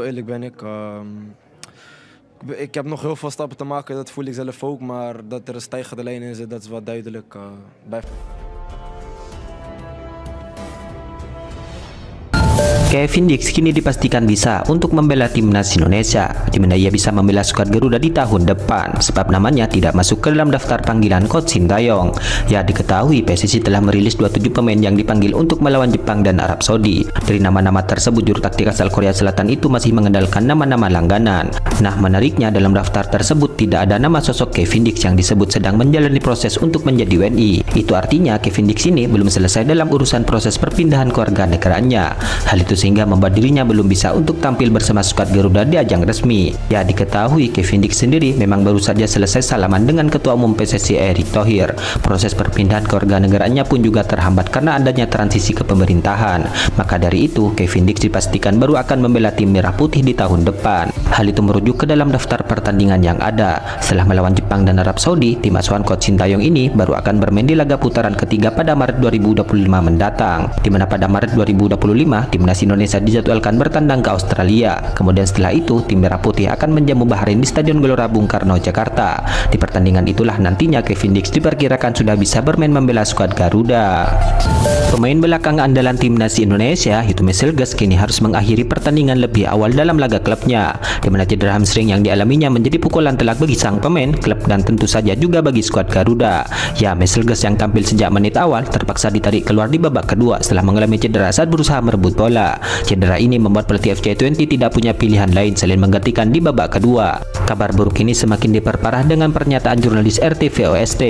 Eerlijk ben ik. Ik heb nog heel veel stappen te maken, dat voel ik zelf ook. Maar dat er een stijgende lijn in zit, dat is wel duidelijk. Kevin Dix kini dipastikan bisa untuk membela timnas Indonesia, di mana ia bisa membela skuad Garuda di tahun depan, sebab namanya tidak masuk ke dalam daftar panggilan Coach Sintayong. Ya, diketahui PSSI telah merilis 27 pemain yang dipanggil untuk melawan Jepang dan Arab Saudi. Dari nama-nama tersebut, juru taktik asal Korea Selatan itu masih mengandalkan nama-nama langganan. Nah, menariknya dalam daftar tersebut tidak ada nama sosok Kevin Dix yang disebut sedang menjalani proses untuk menjadi WNI. Itu artinya Kevin Dix ini belum selesai dalam urusan proses perpindahan kewarganegaraannya. Hal itu sehingga membuat dirinya belum bisa untuk tampil bersama skuad Garuda di ajang resmi. Ya, diketahui Kevin Dix sendiri memang baru saja selesai salaman dengan Ketua Umum PSSI Erick Thohir. Proses perpindahan kewarganegaraannya pun juga terhambat karena adanya transisi ke pemerintahan. Maka dari itu, Kevin Dix dipastikan baru akan membela tim Merah Putih di tahun depan. Hal itu merujuk ke dalam daftar pertandingan yang ada. Setelah melawan Jepang dan Arab Saudi, tim asuhan Coach Sintayong ini baru akan bermain di laga putaran ketiga pada Maret 2025 mendatang, di mana pada Maret 2025 timnas Indonesia dijadwalkan bertandang ke Australia. Kemudian setelah itu tim Merah Putih akan menjamu Bahrain di Stadion Gelora Bung Karno, Jakarta. Di pertandingan itulah nantinya Kevin Dix diperkirakan sudah bisa bermain membela skuad Garuda. Pemain belakang andalan timnas Indonesia, yaitu Mesilges, kini harus mengakhiri pertandingan lebih awal dalam laga klubnya, di mana cedera hamstring yang dialaminya menjadi pukulan telak bagi sang pemain, klub, dan tentu saja juga bagi skuad Garuda. Ya, Mesilges yang tampil sejak menit awal terpaksa ditarik keluar di babak kedua setelah mengalami cedera saat berusaha merebut bola. Cedera ini membuat pelatih FC20 tidak punya pilihan lain selain menggantikan di babak kedua. Kabar buruk ini semakin diperparah dengan pernyataan jurnalis RTV OST.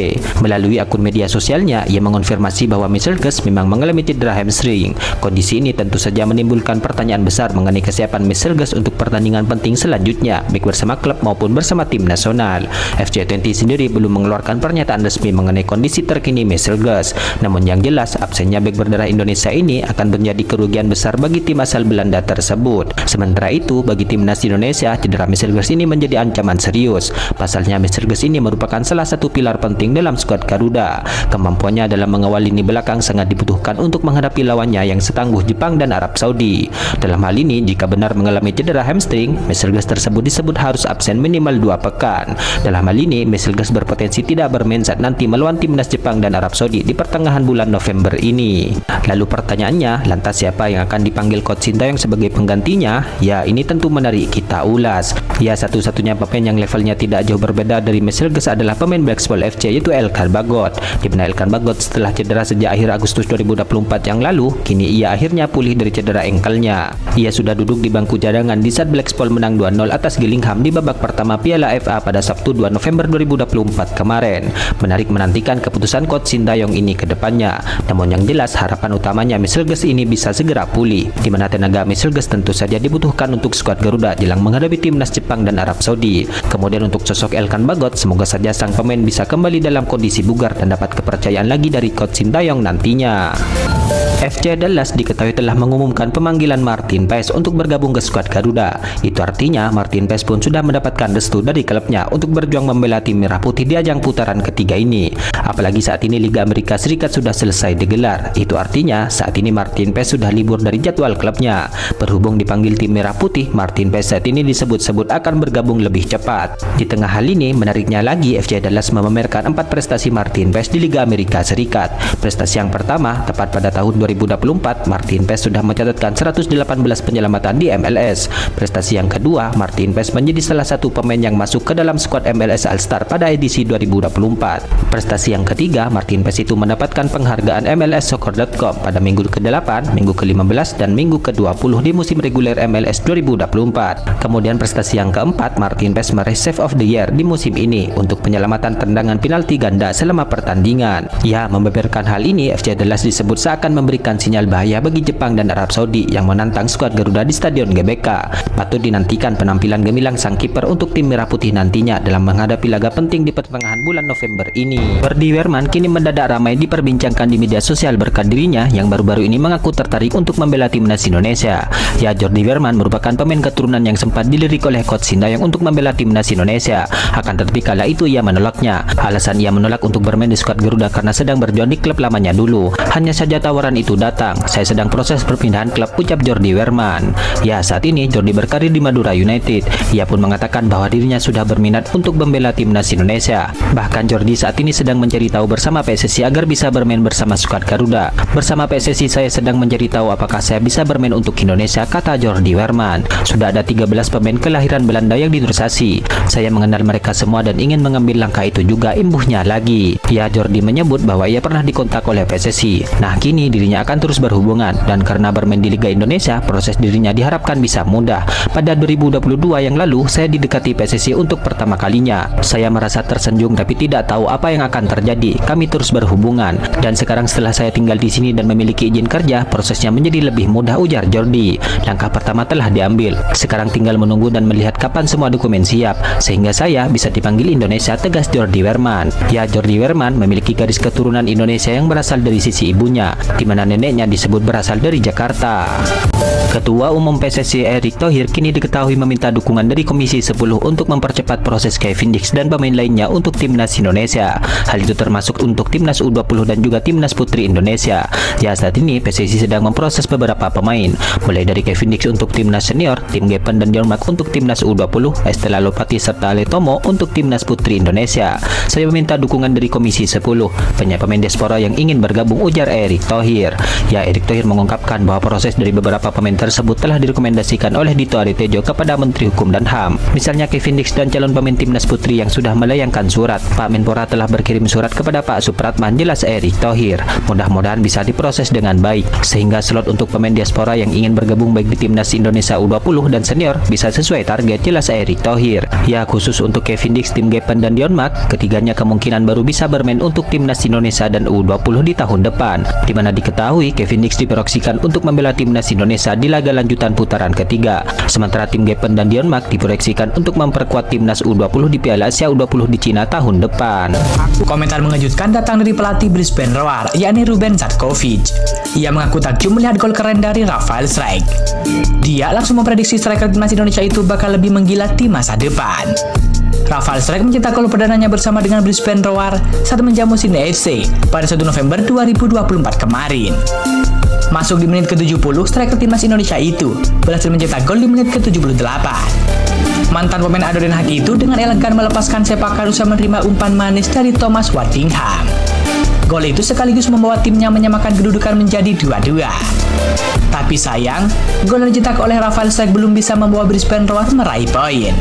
Melalui akun media sosialnya, ia mengonfirmasi bahwa Mesilges memang mengalami cedera hamstring. Kondisi ini tentu saja menimbulkan pertanyaan besar mengenai kesiapan Mesilges untuk pertandingan penting selanjutnya, baik bersama klub maupun bersama tim nasional. FC20 sendiri belum mengeluarkan pernyataan resmi mengenai kondisi terkini Mesilges. Namun yang jelas, absennya bek berdarah Indonesia ini akan menjadi kerugian besar bagi tim asal Belanda tersebut. Sementara itu, bagi timnas Indonesia, cedera Mesilges ini menjadi ancaman serius. Pasalnya Mesilges ini merupakan salah satu pilar penting dalam skuad Garuda. Kemampuannya dalam mengawal lini belakang sangat dibutuhkan untuk menghadapi lawannya yang setangguh Jepang dan Arab Saudi. Dalam hal ini, jika benar mengalami cedera hamstring, Mesilges tersebut disebut harus absen minimal 2 pekan. Dalam hal ini, Mesilges berpotensi tidak bermain saat nanti melawan timnas Jepang dan Arab Saudi di pertengahan bulan November ini. Lalu pertanyaannya, lantas siapa yang akan dipanggil Coach Sintayong sebagai penggantinya? Ya, ini tentu menarik kita ulas. Ya, satu-satunya pemain yang levelnya tidak jauh berbeda dari Mesilges adalah pemain Blackpool FC, yaitu Elkan Bagot. Di mana Elkan Bagot setelah cedera sejak akhir Agustus 2024 yang lalu, kini ia akhirnya pulih dari cedera engkelnya. Ia sudah duduk di bangku cadangan di saat Blackpool menang 2-0 atas Gillingham di babak pertama Piala FA pada Sabtu 2 November 2024 kemarin. Menarik menantikan keputusan Coach Sintayong ini ke depannya. Namun yang jelas, harapan utamanya Mesilges ini bisa segera pulih, di mana tenaga Mesilges tentu saja dibutuhkan untuk skuad Garuda jelang menghadapi timnas Jepang dan Arab Saudi. Kemudian untuk sosok Elkan Bagot, semoga saja sang pemain bisa kembali dalam kondisi bugar dan dapat kepercayaan lagi dari Coach Sintayong nantinya. FC Dallas diketahui telah mengumumkan pemanggilan Martin Paes untuk bergabung ke skuad Garuda. Itu artinya Martin Paes pun sudah mendapatkan restu dari klubnya untuk berjuang membela tim Merah Putih di ajang putaran ketiga ini. Apalagi saat ini Liga Amerika Serikat sudah selesai digelar. Itu artinya saat ini Martin Paes sudah libur dari jadwal klubnya. Berhubung dipanggil tim Merah Putih, Martin Paes saat ini disebut-sebut akan bergabung lebih cepat. Di tengah hal ini, menariknya lagi FC Dallas memamerkan 4 prestasi Martin Paes di Liga Amerika Serikat. Prestasi yang pertama, tepat pada tahun 2024, Martin Paes sudah mencatatkan 118 penyelamatan di MLS. Prestasi yang kedua, Martin Paes menjadi salah satu pemain yang masuk ke dalam skuad MLS All-Star pada edisi 2024. Prestasi yang ketiga, Martin Paes itu mendapatkan penghargaan MLSsoccer.com pada minggu ke-8, minggu ke-15, dan minggu ke-20 di musim reguler MLS 2024. Kemudian prestasi yang keempat, Martin Paes meraih Save of the Year di musim ini untuk penyelamatan tendangan penalti ganda selama pertandingan. Ya, membeberkan hal ini, FC Dallas disebut seakan memberikan sinyal bahaya bagi Jepang dan Arab Saudi yang menantang skuad Garuda di Stadion GBK. Patut dinantikan penampilan gemilang sang kiper untuk tim Merah Putih nantinya dalam menghadapi laga penting di pertengahan bulan November ini. Jordi Wehrman kini mendadak ramai diperbincangkan di media sosial berkat dirinya yang baru-baru ini mengaku tertarik untuk membela timnas Indonesia. Ya, Jordi Wehrman merupakan pemain keturunan yang sempat dilirik oleh Coach Sintayong untuk membela timnas Indonesia. Akan tetapi kala itu ia menolaknya. Alasan ia menolak untuk bermain di skuad Garuda karena sedang berjuang di klub lamanya dulu. Hanya saja tawaran itu itu datang. Saya sedang proses perpindahan klub, ucap Jordi Wehrman. Ya, saat ini Jordi berkarir di Madura United. Ia pun mengatakan bahwa dirinya sudah berminat untuk membela timnas Indonesia. Bahkan Jordi saat ini sedang mencari tahu bersama PSSI agar bisa bermain bersama skuad Garuda. Bersama PSSI saya sedang mencari tahu apakah saya bisa bermain untuk Indonesia, kata Jordi Wehrman. Sudah ada 13 pemain kelahiran Belanda yang diturusasi. Saya mengenal mereka semua dan ingin mengambil langkah itu juga, imbuhnya lagi. Ya, Jordi menyebut bahwa ia pernah dikontak oleh PSSI. Nah, kini dirinya akan terus berhubungan dan karena bermain di Liga Indonesia, proses dirinya diharapkan bisa mudah. Pada 2022 yang lalu, saya didekati PSSI untuk pertama kalinya. Saya merasa tersanjung tapi tidak tahu apa yang akan terjadi. Kami terus berhubungan dan sekarang setelah saya tinggal di sini dan memiliki izin kerja, prosesnya menjadi lebih mudah, ujar Jordi. Langkah pertama telah diambil. Sekarang tinggal menunggu dan melihat kapan semua dokumen siap sehingga saya bisa dipanggil Indonesia, tegas Jordi Wehrman. Ya, Jordi Wehrman memiliki garis keturunan Indonesia yang berasal dari sisi ibunya, di mana neneknya disebut berasal dari Jakarta. Ketua Umum PSSI Erick Thohir kini diketahui meminta dukungan dari Komisi 10 untuk mempercepat proses Kevin Dix dan pemain lainnya untuk timnas Indonesia. Hal itu termasuk untuk timnas U20 dan juga timnas putri Indonesia. Ya, saat ini PSSI sedang memproses beberapa pemain, mulai dari Kevin Dix untuk timnas senior, Tim Gepen dan Dion-Mark untuk timnas U20, Estela Lopati serta Ale Tomo untuk timnas putri Indonesia. Saya meminta dukungan dari Komisi 10, banyak pemain diaspora yang ingin bergabung, ujar Erick Thohir. Ya, Erick Thohir mengungkapkan bahwa proses dari beberapa pemain tersebut telah direkomendasikan oleh Dito Aritejo kepada Menteri Hukum dan HAM. Misalnya Kevin Dix dan calon pemain timnas putri yang sudah melayangkan surat. Pak Menpora telah berkirim surat kepada Pak Supratman, jelas Erick Thohir. Mudah-mudahan bisa diproses dengan baik sehingga slot untuk pemain diaspora yang ingin bergabung baik di timnas Indonesia U20 dan senior bisa sesuai target, jelas Erick Thohir. Ya, khusus untuk Kevin Dix, Tim Gepen dan Dion-Mark, ketiganya kemungkinan baru bisa bermain untuk timnas Indonesia dan U20 di tahun depan, di mana diketahui Kevin Dix diproyeksikan untuk membela timnas Indonesia di laga lanjutan putaran ketiga. Sementara Tim Gepen dan Dion-Mark diproyeksikan untuk memperkuat timnas U20 di Piala Asia U20 di Cina tahun depan. Komentar mengejutkan datang dari pelatih Brisbane Roar, yakni Ruben Zatkovic. Ia mengaku takjub melihat gol keren dari Rafael Strijk. Dia langsung memprediksi striker timnas Indonesia itu bakal lebih menggila di masa depan. Rafael Strijk mencetak gol perdananya bersama dengan Brisbane Roar saat menjamu Sydney FC pada 1 November 2024 kemarin. Masuk di menit ke-70, striker timnas Indonesia itu berhasil mencetak gol di menit ke-78. Mantan pemain Ado Den Haag itu dengan elegan melepaskan sepakan usai menerima umpan manis dari Thomas Waddingham. Gol itu sekaligus membawa timnya menyamakan kedudukan menjadi 2-2. Tapi sayang, gol yang dicetak oleh Rafael Strijk belum bisa membawa Brisbane Roar meraih poin.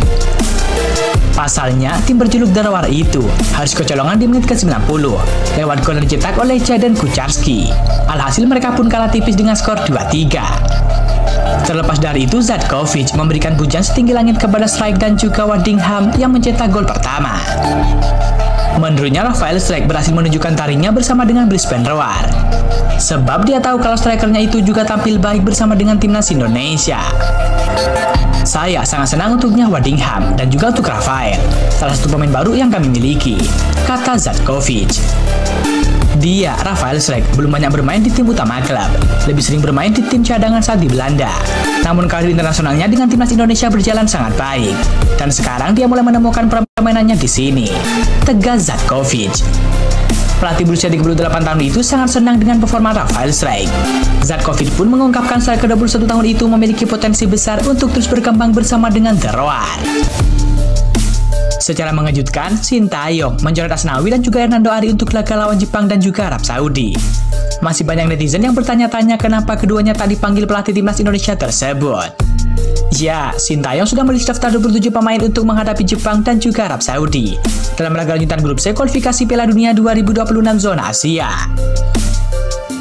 Pasalnya, tim berjuluk The Roar itu harus kecolongan di menit ke-90 lewat gol yang dicetak oleh Jadon Kucharski. Alhasil mereka pun kalah tipis dengan skor 2-3. Terlepas dari itu, Zatkovic memberikan pujian setinggi langit kepada Strijk dan juga Waddingham yang mencetak gol pertama. Menurutnya, Rafael Strijk berhasil menunjukkan taringnya bersama dengan Brisbane Roar. Sebab dia tahu kalau strikernya itu juga tampil baik bersama dengan timnas Indonesia. Saya sangat senang untuknya Waddingham dan juga untuk Rafael, salah satu pemain baru yang kami miliki, kata Zatkovic. Dia, Rafael Strijk, belum banyak bermain di tim utama klub, lebih sering bermain di tim cadangan saat di Belanda. Namun karir internasionalnya dengan timnas Indonesia berjalan sangat baik, dan sekarang dia mulai menemukan permainannya di sini, tegas Zatkovic. Pelatih berusia 38 tahun itu sangat senang dengan performa Rafael Strijk. Zatkovic pun mengungkapkan striker 21 tahun itu memiliki potensi besar untuk terus berkembang bersama dengan The Roar. Secara mengejutkan, Sintayong mencoret Asnawi dan juga Hernando Ari untuk laga lawan Jepang dan juga Arab Saudi. Masih banyak netizen yang bertanya-tanya kenapa keduanya tak dipanggil pelatih timnas Indonesia tersebut. Ya, Sintayong sudah merilis daftar 27 pemain untuk menghadapi Jepang dan juga Arab Saudi dalam laga lanjutan grup C kualifikasi Piala Dunia 2026 zona Asia.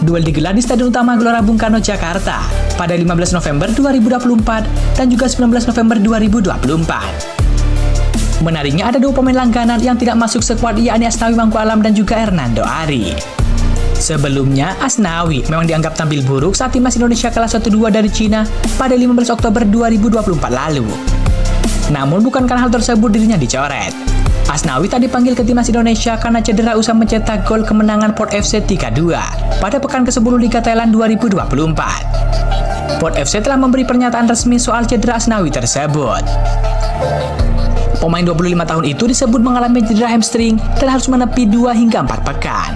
Duel digelar di Stadion Utama Gelora Bung Karno, Jakarta pada 15 November 2024 dan juga 19 November 2024. Menariknya ada dua pemain langganan yang tidak masuk skuad, yakni Asnawi Mangku Alam dan juga Hernando Ari. Sebelumnya, Asnawi memang dianggap tampil buruk saat timnas Indonesia kalah 1-2 dari Cina pada 15 Oktober 2024 lalu. Namun bukan karena hal tersebut dirinya dicoret. Asnawi tak dipanggil ke timnas Indonesia karena cedera usai mencetak gol kemenangan Port FC 3-2 pada pekan ke-10 Liga Thailand 2024. Port FC telah memberi pernyataan resmi soal cedera Asnawi tersebut. Pemain 25 tahun itu disebut mengalami cedera hamstring dan harus menepi 2 hingga 4 pekan.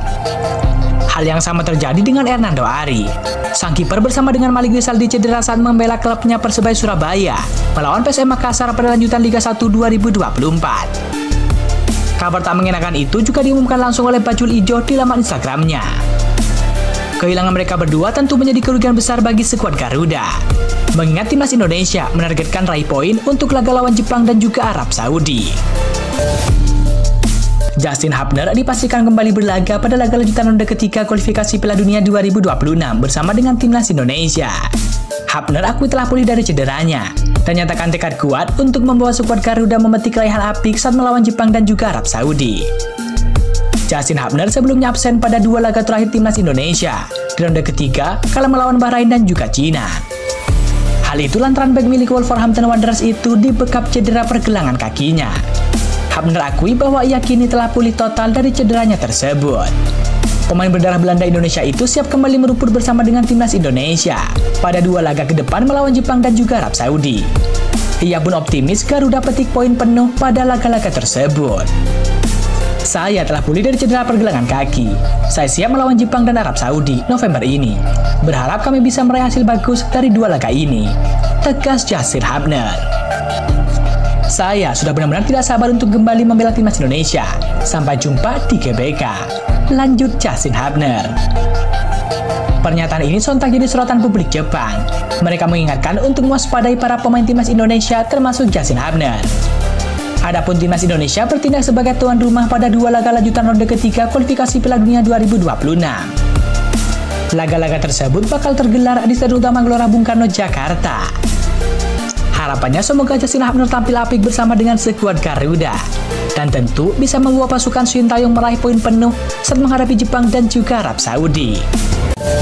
Hal yang sama terjadi dengan Hernando Ari. Sang kiper bersama dengan Malik Rizaldi cedera saat membela klubnya Persebaya Surabaya melawan PSM Makassar pada lanjutan Liga 1 2024. Kabar tak mengenakan itu juga diumumkan langsung oleh Bajul Ijo di laman Instagramnya. Kehilangan mereka berdua tentu menjadi kerugian besar bagi skuad Garuda. Mengingat timnas Indonesia menargetkan raih poin untuk laga lawan Jepang dan juga Arab Saudi. Justin Hubner dipastikan kembali berlaga pada laga lanjutan ronde ketiga kualifikasi Piala Dunia 2026 bersama dengan timnas Indonesia. Hubner akui telah pulih dari cederanya dan nyatakan tekad kuat untuk membawa skuad Garuda memetik raihan apik saat melawan Jepang dan juga Arab Saudi. Justin Hubner sebelumnya absen pada 2 laga terakhir timnas Indonesia di ronde ketiga kala melawan Bahrain dan juga Cina. Hal itu lantaran bek milik Wolverhampton Wanderers itu dibekap cedera pergelangan kakinya. Hubner akui bahwa ia kini telah pulih total dari cederanya tersebut. Pemain berdarah Belanda Indonesia itu siap kembali merumput bersama dengan timnas Indonesia pada 2 laga ke depan melawan Jepang dan juga Arab Saudi. Ia pun optimis Garuda petik poin penuh pada laga-laga tersebut. Saya telah pulih dari cedera pergelangan kaki. Saya siap melawan Jepang dan Arab Saudi November ini. Berharap kami bisa meraih hasil bagus dari 2 laga ini, tegas Justin Hubner. Saya sudah benar-benar tidak sabar untuk kembali membela timnas Indonesia. Sampai jumpa di GBK. Lanjut Justin Hubner. Pernyataan ini sontak jadi sorotan publik Jepang. Mereka mengingatkan untuk mewaspadai para pemain timnas Indonesia termasuk Justin Hubner. Adapun timnas Indonesia bertindak sebagai tuan rumah pada 2 laga lanjutan ronde ketiga kualifikasi Piala Dunia 2026. Laga-laga tersebut bakal tergelar di Stadion Utama Gelora Bung Karno, Jakarta. Harapannya semoga Justin Hubner tampil apik bersama dengan skuad Garuda dan tentu bisa membawa pasukan Sintayong meraih poin penuh saat menghadapi Jepang dan juga Arab Saudi.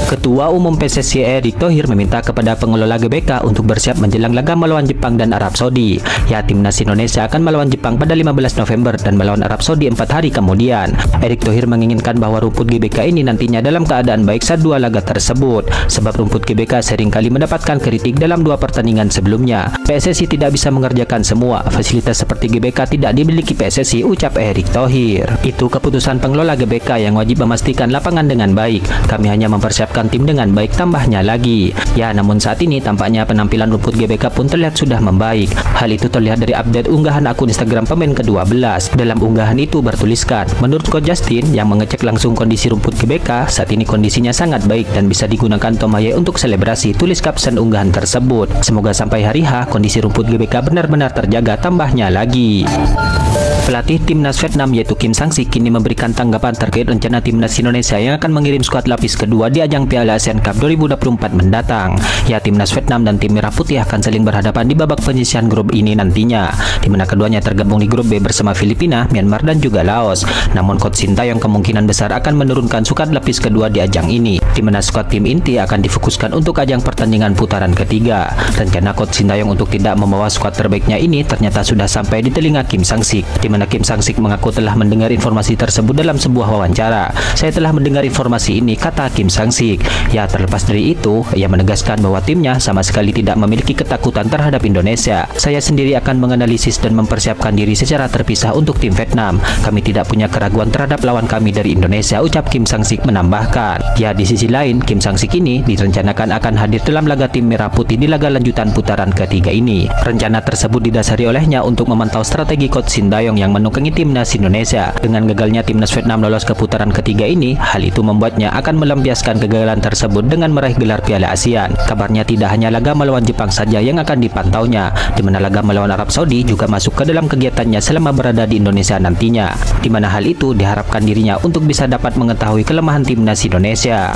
Ketua Umum PSSI Erick Thohir meminta kepada pengelola GBK untuk bersiap menjelang laga melawan Jepang dan Arab Saudi. Ya, timnas Indonesia akan melawan Jepang pada 15 November dan melawan Arab Saudi 4 hari kemudian. Erick Thohir menginginkan bahwa rumput GBK ini nantinya dalam keadaan baik saat 2 laga tersebut. Sebab rumput GBK seringkali mendapatkan kritik dalam 2 pertandingan sebelumnya. PSSI tidak bisa mengerjakan semua. Fasilitas seperti GBK tidak dimiliki PSSI, ucap Erick Thohir. Itu keputusan pengelola GBK yang wajib memastikan lapangan dengan baik. Kami hanya mempersiapkan tim dengan baik, tambahnya lagi. Ya, namun saat ini tampaknya penampilan rumput GBK pun terlihat sudah membaik. Hal itu terlihat dari update unggahan akun Instagram pemain ke-12. Dalam unggahan itu bertuliskan, menurut Coach Justin yang mengecek langsung kondisi rumput GBK, saat ini kondisinya sangat baik dan bisa digunakan Tomaye untuk selebrasi, tulis kapsen unggahan tersebut. Semoga sampai hari H kondisi rumput GBK benar-benar terjaga, tambahnya lagi. Pelatih timnas Vietnam yaitu Kim Sang-sik kini memberikan tanggapan terkait rencana timnas Indonesia yang akan mengirim skuad lapis kedua di ajang Piala ASEAN Cup 2024 mendatang. Ya, timnas Vietnam dan tim Merah Putih akan saling berhadapan di babak penyisihan grup ini nantinya, di mana keduanya tergabung di grup B bersama Filipina, Myanmar dan juga Laos. Namun Coach Sintayong kemungkinan besar akan menurunkan skuad lapis kedua di ajang ini, di mana skuad tim inti akan difokuskan untuk ajang pertandingan putaran ketiga. Rencana Coach Sintayong untuk tidak membawa skuad terbaiknya ini ternyata sudah sampai di telinga Kim Sang-sik, di mana Kim Sang-sik mengaku telah mendengar informasi tersebut dalam sebuah wawancara. Saya telah mendengar informasi ini, kata Kim Sang-sik. Ya, terlepas dari itu, ia menegaskan bahwa timnya sama sekali tidak memiliki ketakutan terhadap Indonesia. Saya sendiri akan menganalisis dan mempersiapkan diri secara terpisah untuk tim Vietnam. Kami tidak punya keraguan terhadap lawan kami dari Indonesia, ucap Kim Sang-sik menambahkan. Ya, di sisi lain, Kim Sang-sik ini direncanakan akan hadir dalam laga tim Merah Putih di laga lanjutan putaran ketiga ini. Rencana tersebut didasari olehnya untuk memantau strategi Coach Sintayong yang menukangi timnas Indonesia. Dengan gagalnya timnas Vietnam lolos ke putaran ketiga ini, hal itu membuatnya akan melampiaskan kegagalan tersebut dengan meraih gelar Piala ASEAN. Kabarnya tidak hanya laga melawan Jepang saja yang akan dipantaunya, di mana laga melawan Arab Saudi juga masuk ke dalam kegiatannya selama berada di Indonesia nantinya, di mana hal itu diharapkan dirinya untuk bisa dapat mengetahui kelemahan timnas Indonesia.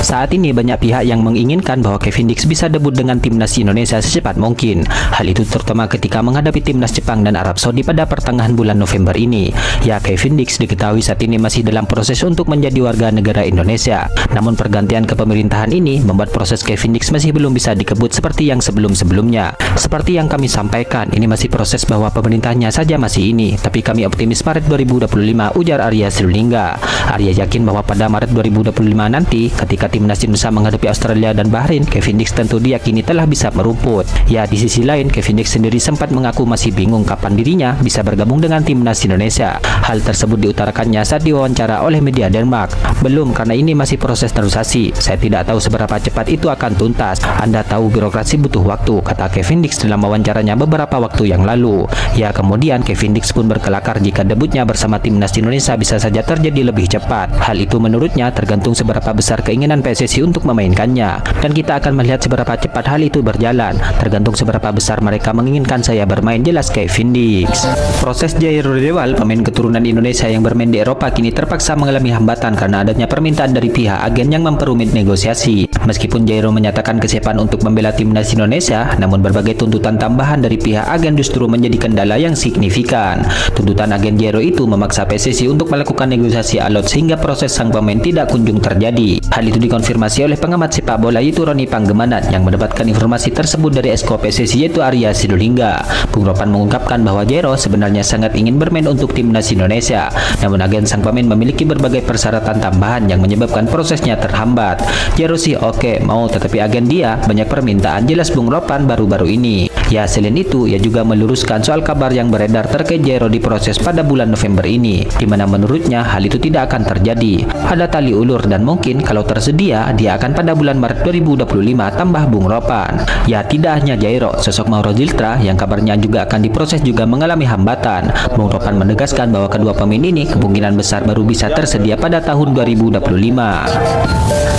Saat ini banyak pihak yang menginginkan bahwa Kevin Dix bisa debut dengan timnas Indonesia secepat mungkin. Hal itu terutama ketika menghadapi timnas Jepang dan Arab Saudi pada pertengahan bulan November ini. Ya, Kevin Dix diketahui saat ini masih dalam proses untuk menjadi warga negara Indonesia. Namun pergantian kepemerintahan ini membuat proses Kevin Dix masih belum bisa dikebut seperti yang sebelum-sebelumnya. Seperti yang kami sampaikan, ini masih proses bahwa pemerintahnya saja masih ini, tapi kami optimis Maret 2025, ujar Arya Sinulinga. Arya yakin bahwa pada Maret 2025 nanti, ketika timnas Indonesia menghadapi Australia dan Bahrain, Kevin Dix tentu diyakini telah bisa merumput. Ya, di sisi lain, Kevin Dix sendiri sempat mengaku masih bingung kapan dirinya bisa bergabung bergabung dengan timnas Indonesia. Hal tersebut diutarakannya saat diwawancara oleh media Denmark. Belum, karena ini masih proses negosiasi. Saya tidak tahu seberapa cepat itu akan tuntas. Anda tahu birokrasi butuh waktu, kata Kevin Dix dalam wawancaranya beberapa waktu yang lalu. Ya, kemudian Kevin Dix pun berkelakar jika debutnya bersama timnas Indonesia bisa saja terjadi lebih cepat. Hal itu menurutnya tergantung seberapa besar keinginan PSSI untuk memainkannya. Dan kita akan melihat seberapa cepat hal itu berjalan. Tergantung seberapa besar mereka menginginkan saya bermain, jelas Kevin Dix. Proses Jairo Dewal, pemain keturunan Indonesia yang bermain di Eropa, kini terpaksa mengalami hambatan karena adanya permintaan dari pihak agen yang memperumit negosiasi. Meskipun Jairo menyatakan kesiapan untuk membela timnas Indonesia, namun berbagai tuntutan tambahan dari pihak agen justru menjadi kendala yang signifikan. Tuntutan agen Jairo itu memaksa PSSI untuk melakukan negosiasi alot sehingga proses sang pemain tidak kunjung terjadi. Hal itu dikonfirmasi oleh pengamat sepak bola yaitu Roni Panggemanan yang mendapatkan informasi tersebut dari Esko PSSI yaitu Arya Sinulinga. Bung Ropan mengungkapkan bahwa Jairo sebenarnya sangat ingin bermain untuk timnas Indonesia, namun agen sang pemain memiliki berbagai persyaratan tambahan yang menyebabkan prosesnya terhambat. Jairo sih oke mau, tetapi agen dia banyak permintaan, jelas Bung Ropan baru-baru ini. Ya, selain itu ia juga meluruskan soal kabar yang beredar terkait Jairo diproses pada bulan November ini, di mana menurutnya hal itu tidak akan terjadi. Ada tali ulur dan mungkin kalau tersedia dia akan pada bulan Maret 2025, tambah Bung Ropan. Ya, tidak hanya Jairo, sosok Mauro Ziltra yang kabarnya juga akan diproses juga mengalami hambatan. Bung Ropan menegaskan bahwa kedua pemain ini kemungkinan besar baru bisa tersedia pada tahun 2025.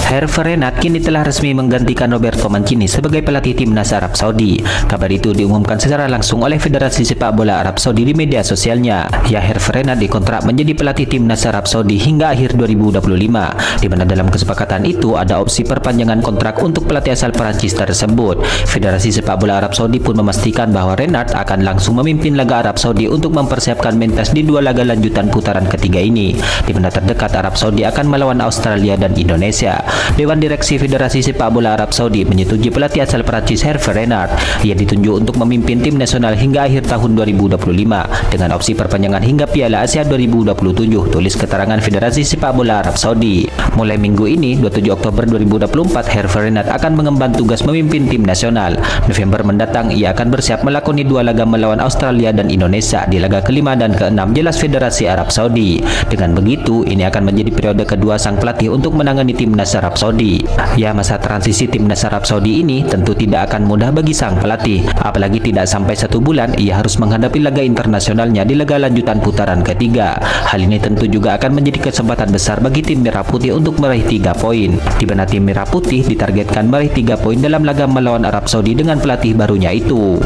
Herve Renard kini telah resmi menggantikan Roberto Mancini sebagai pelatih timnas Arab Saudi. Kabar itu diumumkan secara langsung oleh Federasi Sepak Bola Arab Saudi di media sosialnya. Ya, Herve Renard dikontrak menjadi pelatih timnas Arab Saudi hingga akhir 2025, di mana dalam kesepakatan itu ada opsi perpanjangan kontrak untuk pelatih asal Perancis tersebut. Federasi Sepak Bola Arab Saudi pun memastikan bahwa Renard akan langsung memimpin laga Arab Saudi untuk mempersiapkan mentas di dua laga lanjutan putaran ketiga ini, di mana terdekat Arab Saudi akan melawan Australia dan Indonesia. Dewan Direksi Federasi Sepak Bola Arab Saudi menyetujui pelatih asal Prancis Herve Renard. Ia ditunjuk untuk memimpin tim nasional hingga akhir tahun 2025 dengan opsi perpanjangan hingga Piala Asia 2027, tulis keterangan Federasi Sepak Bola Arab Saudi. Mulai minggu ini, 27 Oktober 2024, Herve Renard akan mengemban tugas memimpin tim nasional. November mendatang, ia akan bersiap melakoni dua laga melawan Australia dan Indonesia di laga kelima dan keenam, jelas Federasi Arab Saudi. Dengan begitu, ini akan menjadi periode kedua sang pelatih untuk menangani timnas Arab Saudi. Ya, masa transisi timnas Arab Saudi ini tentu tidak akan mudah bagi sang pelatih. Apalagi tidak sampai 1 bulan, ia harus menghadapi laga internasionalnya di laga lanjutan putaran ketiga. Hal ini tentu juga akan menjadi kesempatan besar bagi tim Merah Putih untuk meraih 3 poin, di mana tim Merah Putih ditargetkan meraih 3 poin dalam laga melawan Arab Saudi dengan pelatih barunya itu.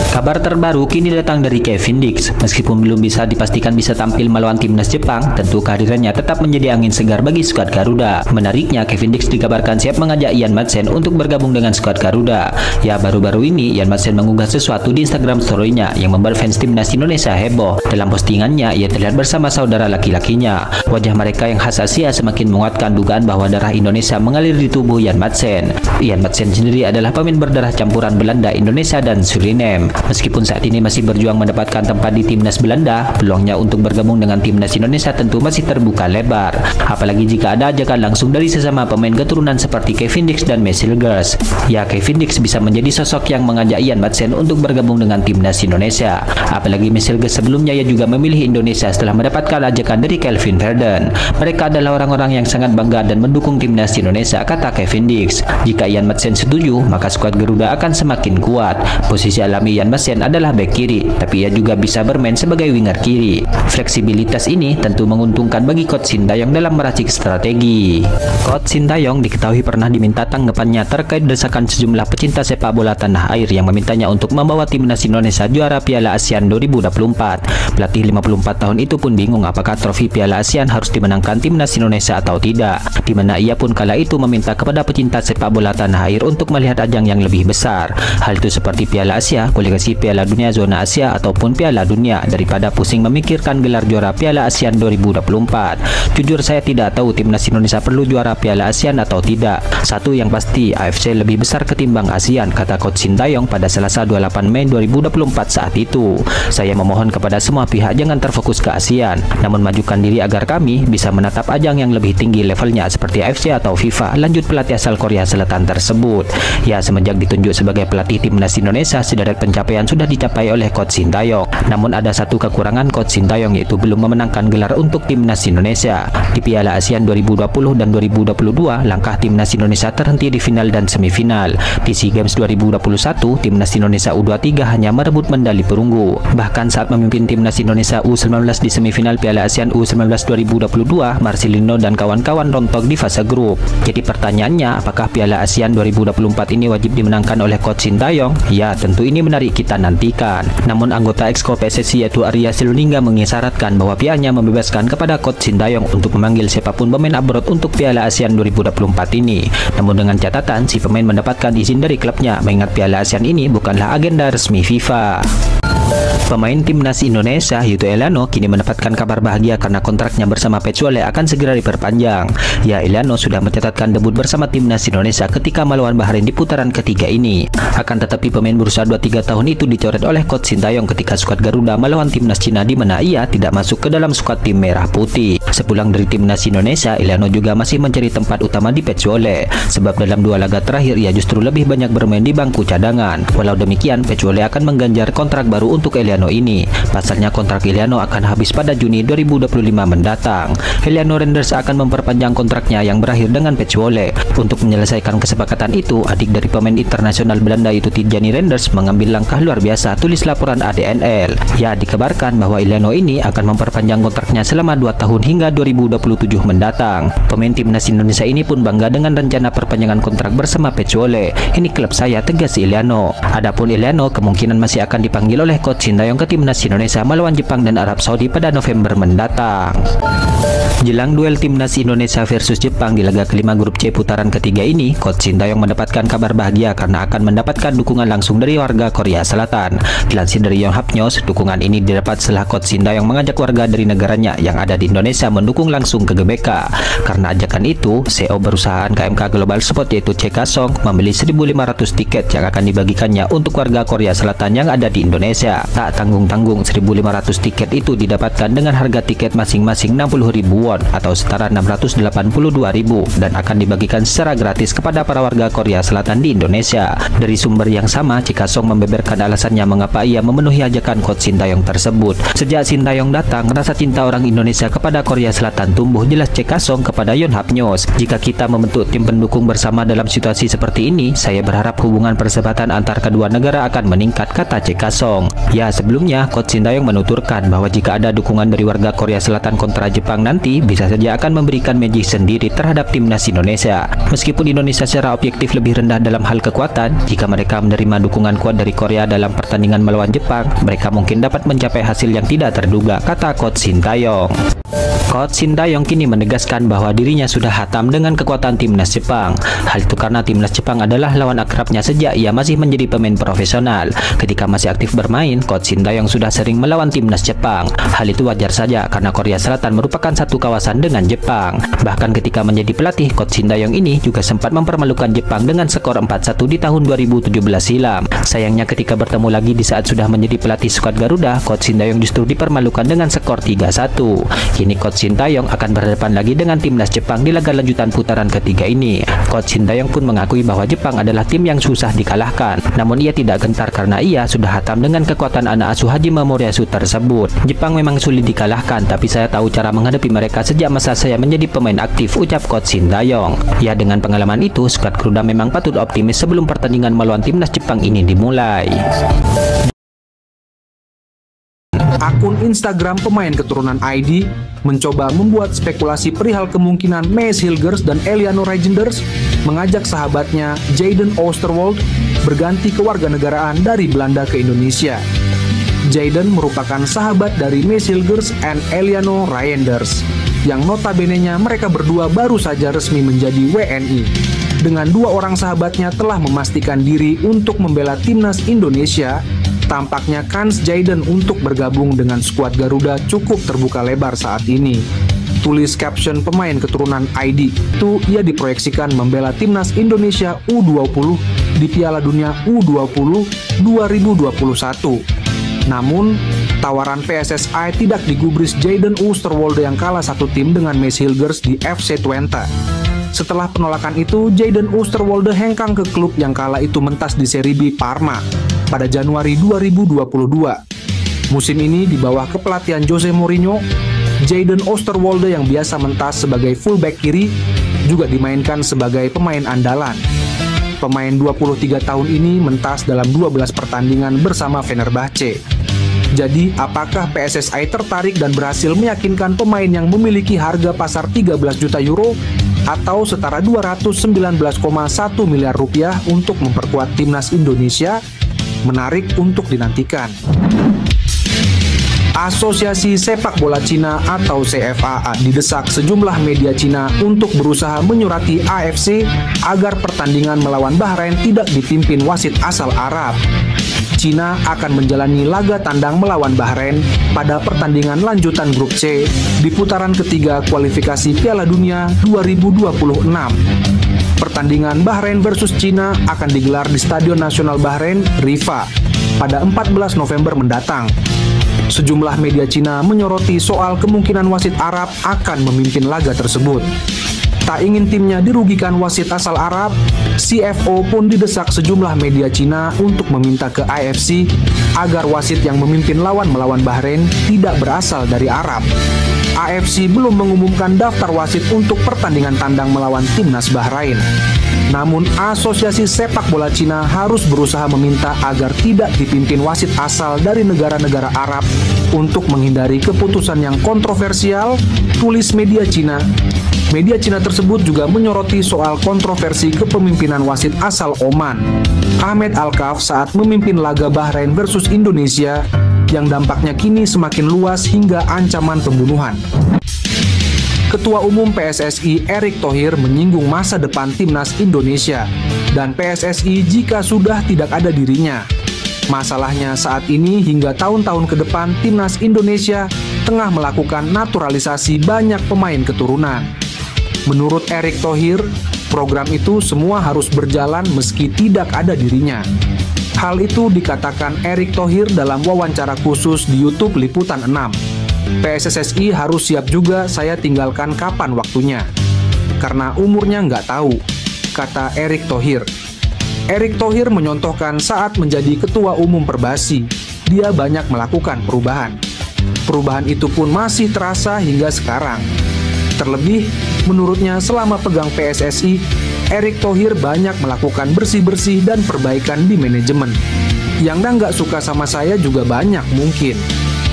Kabar terbaru kini datang dari Kevin Dix. Meskipun belum bisa dipastikan bisa tampil melawan timnas Jepang, tentu kehadirannya tetap menjadi angin segar bagi skuad Garuda. Menariknya, Kevin Dix dikabarkan siap mengajak Ian Madsen untuk bergabung dengan skuad Garuda. Ya, baru-baru ini Ian Madsen mengunggah sesuatu di Instagram story-nya yang membuat fans timnas Indonesia heboh. Dalam postingannya, ia terlihat bersama saudara laki-lakinya. Wajah mereka yang khas Asia semakin menguatkan dugaan bahwa darah Indonesia mengalir di tubuh Ian Madsen. Ian Madsen sendiri adalah pemain berdarah campuran Belanda, Indonesia, dan Suriname. Meskipun saat ini masih berjuang mendapatkan tempat di timnas Belanda, peluangnya untuk bergabung dengan timnas Indonesia tentu masih terbuka lebar. Apalagi jika ada ajakan langsung dari sesama pemain keturunan seperti Kevin Dix dan Mesilgers. Ya, Kevin Dix bisa menjadi sosok yang mengajak Ian Madsen untuk bergabung dengan timnas Indonesia. Apalagi Mesilgers sebelumnya ia juga memilih Indonesia setelah mendapatkan ajakan dari Kelvin Verdon. Mereka adalah orang-orang yang sangat bangga dan mendukung timnas Indonesia, kata Kevin Dix. Jika Ian Madsen setuju, maka skuad Garuda akan semakin kuat. Posisi alami Ian Madsen adalah bek kiri, tapi ia juga bisa bermain sebagai winger kiri. Fleksibilitas ini tentu menguntungkan bagi Coach Sintayong dalam meracik strategi. Coach Sintayong diketahui pernah diminta tanggapannya terkait desakan sejumlah pecinta sepak bola tanah air yang memintanya untuk membawa timnas Indonesia juara Piala ASEAN 2024. Pelatih 54 tahun itu pun bingung apakah trofi Piala ASEAN harus dimenangkan timnas Indonesia atau tidak, di mana ia pun kala itu meminta kepada pecinta sepak bola tanah air untuk melihat ajang yang lebih besar. Hal itu seperti Piala Asia, kualifikasi Piala Dunia zona Asia ataupun Piala Dunia, daripada pusing memikirkan gelar juara Piala ASEAN 2024. Jujur saya tidak tahu timnas Indonesia perlu juara Piala ASEAN atau tidak. Satu yang pasti, AFC lebih besar ketimbang ASEAN, kata Coach Sintayong pada Selasa 28 Mei 2024 saat itu. Saya memohon kepada semua pihak jangan terfokus ke ASEAN, namun majukan diri agar kami bisa menatap ajang yang lebih tinggi levelnya seperti AFC atau FIFA, lanjut pelatih asal Korea Selatan tersebut. Ya, semenjak ditunjuk sebagai pelatih timnas Indonesia, sederet pencapaian pencapaian sudah dicapai oleh Coach Sintayong. Namun ada satu kekurangan Coach Sintayong, yaitu belum memenangkan gelar untuk timnas Indonesia. Di Piala ASEAN 2020 dan 2022, langkah timnas Indonesia terhenti di final dan semifinal. Di SEA Games 2021, timnas Indonesia U23 hanya merebut medali perunggu. Bahkan saat memimpin timnas Indonesia U19 di semifinal Piala ASEAN U19 2022, Marcelino dan kawan-kawan rontok di fase grup. Jadi pertanyaannya, apakah Piala ASEAN 2024 ini wajib dimenangkan oleh Coach Sintayong? Ya, tentu ini menarik kita nantikan. Namun anggota Exco PSSI yaitu Arya Sinulinga mengisyaratkan bahwa pihaknya membebaskan kepada Coach Sintayong untuk memanggil siapapun pemain abroad untuk Piala ASEAN 2024 ini. Namun dengan catatan si pemain mendapatkan izin dari klubnya, mengingat Piala ASEAN ini bukanlah agenda resmi FIFA. Pemain timnas Indonesia yaitu Eliano kini mendapatkan kabar bahagia karena kontraknya bersama Pezuele akan segera diperpanjang. Ya, Eliano sudah mencatatkan debut bersama timnas Indonesia ketika melawan Bahrain di putaran ketiga ini. Akan tetapi pemain berusia 23 tahun itu dicoret oleh Coach Sintayong ketika skuad Garuda melawan timnas Cina, di mana ia tidak masuk ke dalam skuad tim merah putih. Sepulang dari timnas Indonesia, Eliano juga masih mencari tempat utama di Pezuele, sebab dalam 2 laga terakhir ia justru lebih banyak bermain di bangku cadangan. Walau demikian, Pezuele akan mengganjar kontrak baru untuk Eliano ini. Pasalnya kontrak Eliano akan habis pada Juni 2025 mendatang. Eliano Renders akan memperpanjang kontraknya yang berakhir dengan Pezuele. Untuk menyelesaikan kesepakatan itu, adik dari pemain internasional Belanda itu Tidjani Renders mengambil langkah luar biasa, tulis laporan ADNL. Ya, dikabarkan bahwa Eliano ini akan memperpanjang kontraknya selama 2 tahun hingga 2027 mendatang. Pemain timnas Indonesia ini pun bangga dengan rencana perpanjangan kontrak bersama Pezuele. Ini klub saya, tegas Eliano. Adapun Eliano kemungkinan masih akan dipanggil oleh Coach Sintayong ke timnas Indonesia melawan Jepang dan Arab Saudi pada November mendatang. Jelang duel timnas Indonesia versus Jepang di laga kelima grup C putaran ketiga ini, Coach Sintayong mendapatkan kabar bahagia karena akan mendapatkan dukungan langsung dari warga Korea Selatan. Dilansir dari Yonhap News, dukungan ini didapat setelah Coach Sintayong mengajak warga dari negaranya yang ada di Indonesia mendukung langsung ke GBK. Karena ajakan itu, CEO perusahaan KMK Global Sport yaitu CK Song membeli 1.500 tiket yang akan dibagikannya untuk warga Korea Selatan yang ada di Indonesia. Tak tanggung-tanggung, 1.500 tiket itu didapatkan dengan harga tiket masing-masing 60.000 won atau setara 682.000 dan akan dibagikan secara gratis kepada para warga Korea Selatan di Indonesia. Dari sumber yang sama, Cikasong membeberkan alasannya mengapa ia memenuhi ajakan Coach Sintayong tersebut. Sejak Sintayong datang, rasa cinta orang Indonesia kepada Korea Selatan tumbuh, jelas Cikasong kepada Yonhap News. Jika kita membentuk tim pendukung bersama dalam situasi seperti ini, saya berharap hubungan persahabatan antar kedua negara akan meningkat, kata Cikasong. Ya, sebelumnya Coach Sintayong menuturkan bahwa jika ada dukungan dari warga Korea Selatan kontra Jepang nanti, bisa saja akan memberikan magic sendiri terhadap timnas Indonesia. Meskipun Indonesia secara objektif lebih rendah dalam hal kekuatan, jika mereka menerima dukungan kuat dari Korea dalam pertandingan melawan Jepang, mereka mungkin dapat mencapai hasil yang tidak terduga, kata Coach Sintayong. Coach Sintayong kini menegaskan bahwa dirinya sudah hatam dengan kekuatan timnas Jepang. Hal itu karena timnas Jepang adalah lawan akrabnya sejak ia masih menjadi pemain profesional. Ketika masih aktif bermain, Coach Sintayong sudah sering melawan timnas Jepang. Hal itu wajar saja karena Korea Selatan merupakan satu kawasan dengan Jepang. Bahkan ketika menjadi pelatih, Coach Sintayong ini juga sempat mempermalukan Jepang dengan skor 4-1 di tahun 2017 silam. Sayangnya ketika bertemu lagi di saat sudah menjadi pelatih skuad Garuda, Coach Sintayong justru dipermalukan dengan skor 3-1. Kini Coach Sintayong akan berhadapan lagi dengan timnas Jepang di laga lanjutan putaran ketiga ini. Coach Sintayong pun mengakui bahwa Jepang adalah tim yang susah dikalahkan. Namun ia tidak gentar karena ia sudah hatam dengan kekuatan anak asuh Hajime Moriyasu tersebut. Jepang memang sulit dikalahkan, tapi saya tahu cara menghadapi mereka sejak masa saya menjadi pemain aktif, ucap Coach Sintayong. Ya, dengan pengalaman itu, skuad Garuda memang patut optimis sebelum pertandingan melawan timnas Jepang ini dimulai. Akun Instagram pemain keturunan ID mencoba membuat spekulasi perihal kemungkinan Maes Hilgers dan Eliano Renders mengajak sahabatnya Jayden Oosterwolde berganti kewarganegaraan dari Belanda ke Indonesia. Jayden merupakan sahabat dari Maes Hilgers and Eliano Renders, yang notabene-nya mereka berdua baru saja resmi menjadi WNI. Dengan 2 orang sahabatnya telah memastikan diri untuk membela timnas Indonesia, tampaknya kans Jayden untuk bergabung dengan skuad Garuda cukup terbuka lebar saat ini. Tulis caption pemain keturunan ID itu, ia diproyeksikan membela timnas Indonesia U20 di Piala Dunia U20 2021. Namun, tawaran PSSI tidak digubris Jayden Oosterwolde yang kalah 1 tim dengan Maes Hilgers di FC Twente. Setelah penolakan itu, Jadon Oosterwolde hengkang ke klub yang kala itu mentas di Serie B Parma pada Januari 2022. Musim ini di bawah kepelatihan Jose Mourinho, Jadon Oosterwolde yang biasa mentas sebagai fullback kiri juga dimainkan sebagai pemain andalan. Pemain 23 tahun ini mentas dalam 12 pertandingan bersama Fenerbahce. Jadi, apakah PSSI tertarik dan berhasil meyakinkan pemain yang memiliki harga pasar 13 juta euro atau setara 219,1 miliar rupiah untuk memperkuat timnas Indonesia? Menarik untuk dinantikan. Asosiasi Sepak Bola Cina atau CFA didesak sejumlah media Cina untuk berusaha menyurati AFC agar pertandingan melawan Bahrain tidak dipimpin wasit asal Arab. Cina akan menjalani laga tandang melawan Bahrain pada pertandingan lanjutan grup C di putaran ketiga kualifikasi Piala Dunia 2026. Pertandingan Bahrain versus Cina akan digelar di Stadion Nasional Bahrain, Rifa, pada 14 November mendatang. Sejumlah media Cina menyoroti soal kemungkinan wasit Arab akan memimpin laga tersebut. Tak ingin timnya dirugikan wasit asal Arab, CFO pun didesak sejumlah media Cina untuk meminta ke AFC agar wasit yang memimpin lawan melawan Bahrain tidak berasal dari Arab. AFC belum mengumumkan daftar wasit untuk pertandingan tandang melawan timnas Bahrain. Namun, Asosiasi Sepak Bola Cina harus berusaha meminta agar tidak dipimpin wasit asal dari negara-negara Arab untuk menghindari keputusan yang kontroversial, tulis media Cina. Media Cina tersebut juga menyoroti soal kontroversi kepemimpinan wasit asal Oman, Ahmed Alkaf, saat memimpin laga Bahrain versus Indonesia yang dampaknya kini semakin luas hingga ancaman pembunuhan. Ketua Umum PSSI Erick Thohir menyinggung masa depan timnas Indonesia dan PSSI jika sudah tidak ada dirinya. Masalahnya saat ini hingga tahun-tahun ke depan timnas Indonesia tengah melakukan naturalisasi banyak pemain keturunan. Menurut Erick Thohir, program itu semua harus berjalan meski tidak ada dirinya. Hal itu dikatakan Erick Thohir dalam wawancara khusus di YouTube Liputan 6. PSSSI harus siap juga saya tinggalkan kapan waktunya. Karena umurnya nggak tahu, kata Erick Thohir. Erick Thohir menyontohkan saat menjadi Ketua Umum Perbasi, dia banyak melakukan perubahan. Perubahan itu pun masih terasa hingga sekarang. Terlebih, menurutnya selama pegang PSSI, Erick Thohir banyak melakukan bersih-bersih dan perbaikan di manajemen. Yang nggak suka sama saya juga banyak mungkin.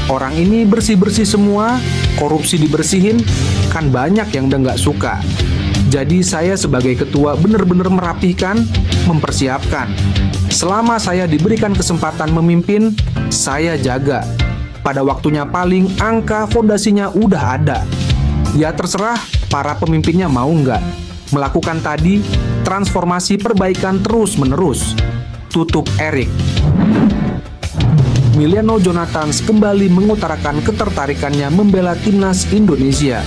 Orang ini bersih-bersih semua, korupsi dibersihin, kan banyak yang udah nggak suka. Jadi saya sebagai ketua benar-benar merapihkan, mempersiapkan. Selama saya diberikan kesempatan memimpin, saya jaga. Pada waktunya paling, angka fondasinya udah ada. Ya terserah para pemimpinnya mau nggak. Melakukan tadi, transformasi perbaikan terus-menerus. Tutup Erick. Emiliano Jonathans kembali mengutarakan ketertarikannya membela timnas Indonesia.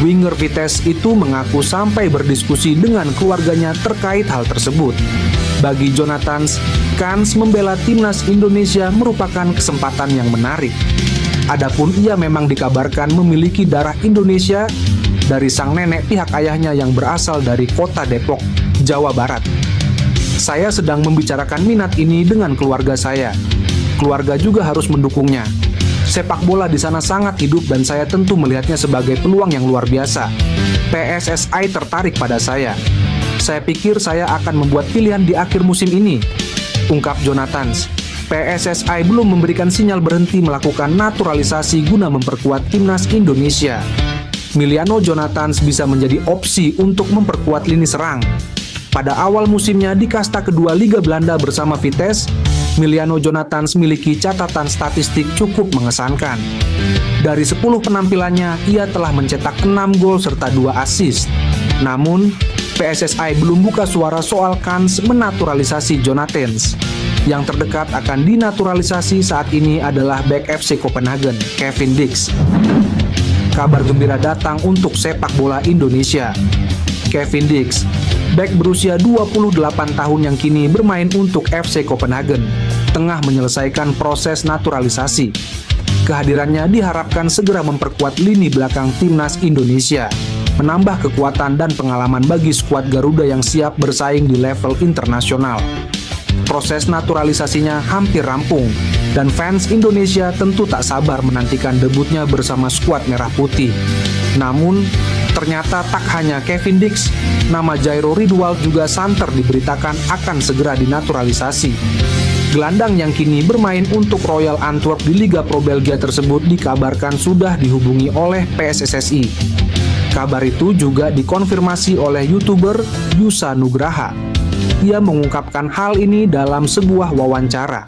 Winger Vitesse itu mengaku sampai berdiskusi dengan keluarganya terkait hal tersebut. Bagi Jonathans, kans membela timnas Indonesia merupakan kesempatan yang menarik. Adapun ia memang dikabarkan memiliki darah Indonesia dari sang nenek pihak ayahnya yang berasal dari kota Depok, Jawa Barat. Saya sedang membicarakan minat ini dengan keluarga saya. Keluarga juga harus mendukungnya. Sepak bola di sana sangat hidup dan saya tentu melihatnya sebagai peluang yang luar biasa. PSSI tertarik pada saya. Saya pikir saya akan membuat pilihan di akhir musim ini, ungkap Jonathans. PSSI belum memberikan sinyal berhenti melakukan naturalisasi guna memperkuat timnas Indonesia. Emiliano Jonathans bisa menjadi opsi untuk memperkuat lini serang. Pada awal musimnya di kasta kedua Liga Belanda bersama Vitesse, Emiliano Jonathans memiliki catatan statistik cukup mengesankan. Dari 10 penampilannya, ia telah mencetak 6 gol serta 2 assist. Namun, PSSI belum buka suara soal kans menaturalisasi Jonathans. Yang terdekat akan dinaturalisasi saat ini adalah bek FC Copenhagen, Kevin Dix. Kabar gembira datang untuk sepak bola Indonesia. Kevin Dix, bek berusia 28 tahun yang kini bermain untuk FC Copenhagen, tengah menyelesaikan proses naturalisasi. Kehadirannya diharapkan segera memperkuat lini belakang timnas Indonesia. menambah kekuatan dan pengalaman bagi skuad Garuda yang siap bersaing di level internasional. Proses naturalisasinya hampir rampung, dan fans Indonesia tentu tak sabar menantikan debutnya bersama skuad Merah Putih. Namun, ternyata tak hanya Kevin Dix, nama Jairo Riedwald juga santer diberitakan akan segera dinaturalisasi. Gelandang yang kini bermain untuk Royal Antwerp di Liga Pro Belgia tersebut dikabarkan sudah dihubungi oleh PSSSI. Kabar itu juga dikonfirmasi oleh YouTuber Yusa Nugraha. Ia mengungkapkan hal ini dalam sebuah wawancara.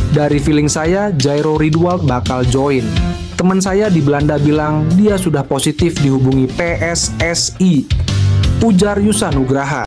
Dari feeling saya, Jairo Riedwald bakal join. Teman saya di Belanda bilang dia sudah positif dihubungi PSSI, ujar Yusa Nugraha.